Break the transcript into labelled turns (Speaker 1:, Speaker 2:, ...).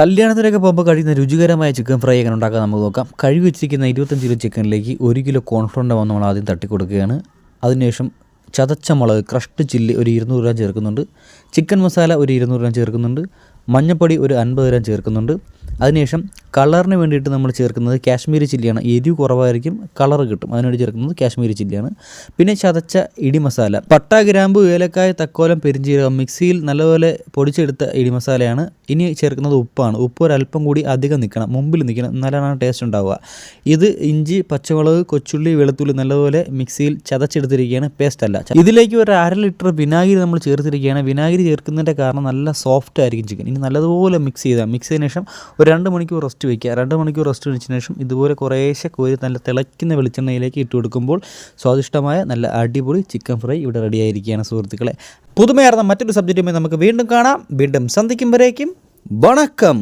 Speaker 1: കല്യാണത്തിനൊക്കെ പോകുമ്പോൾ കഴിയുന്ന രുചികരമായ ചിക്കൻ ഫ്രൈ എങ്ങനെ ഉണ്ടാക്കാൻ നമുക്ക് നോക്കാം. കഴുകി വെച്ചിരിക്കുന്ന 25 കിലോ ചിക്കനിലേക്ക് 1 കിലോ കോൺഫ്ലോറിൻ്റെ നമ്മൾ ആദ്യം തട്ടിക്കൊടുക്കുകയാണ്. അതിനുശേഷം ചതച്ച മുളക് ക്രഷ്ഡ് ചില്ലി ഒരു 200 ഗ്രാം ചേർക്കുന്നുണ്ട്. ചിക്കൻ മസാല ഒരു 200 ഗ്രാം ചേർക്കുന്നുണ്ട്. മഞ്ഞൾപ്പൊടി ഒരു 50 ഗ്രാം ചേർക്കുന്നുണ്ട്. അതിനുശേഷം കളറിന് വേണ്ടിയിട്ട് നമ്മൾ ചേർക്കുന്നത് കാശ്മീരി ചില്ലിയാണ്. എരിവ് കുറവായിരിക്കും, കളർ കിട്ടും, അതിനുവേണ്ടി ചേർക്കുന്നത് കാശ്മീരി ചില്ലിയാണ്. പിന്നെ ചതച്ച ഇടി മസാല, പട്ട, ഗ്രാമ്പു, ഏലക്കായ, തക്കോലം, പെരിഞ്ചീരകം മിക്സിയിൽ നല്ലപോലെ പൊടിച്ചെടുത്ത ഇടി മസാലയാണ്. ഇനി ചേർക്കുന്നത് ഉപ്പാണ്. ഉപ്പ് ഒരല്പം കൂടി അധികം നിൽക്കണം, മുമ്പിൽ നിൽക്കണം, എന്നാലാണ് ടേസ്റ്റ് ഉണ്ടാവുക. ഇത് ഇഞ്ചി, പച്ചമുളക്, കൊച്ചുള്ളി, വെളുത്തുള്ളി നല്ലപോലെ മിക്സിയിൽ ചതച്ചെടുത്തിരിക്കുകയാണ്, പേസ്റ്റ് അല്ല. ഇതിലേക്ക് ഒരു 1/2 ലിറ്റർ വിനാഗിരി നമ്മൾ ചേർത്തിരിക്കുകയാണ്. വിനാഗിരി ചേർക്കുന്നതിൻ്റെ കാരണം നല്ല സോഫ്റ്റ് ആയിരിക്കും ചിക്കൻ. ഇനി നല്ലതുപോലെ മിക്സ് ചെയ്തതിന് ശേഷം ഒരു 2 മണിക്കൂർ റെസ്റ്റ് വയ്ക്കുക. 2 മണിക്കൂർ റെസ്റ്റ് വെച്ചതിന് ശേഷം ഇതുപോലെ കുറേശ്ശെ കോരി നല്ല തിളയ്ക്കുന്ന വെളിച്ചെണ്ണയിലേക്ക് ഇട്ട് കൊടുക്കുമ്പോൾ സ്വാദിഷ്ടമായ നല്ല അടിപൊളി ചിക്കൻ ഫ്രൈ ഇവിടെ റെഡി ആയിരിക്കുകയാണ് സുഹൃത്തുക്കളെ. പുതുമയാർന്ന മറ്റൊരു സബ്ജക്റ്റുമായി നമുക്ക് വീണ്ടും കാണാം. വീണ്ടും സന്ധിക്കും വരേക്കും വണക്കം.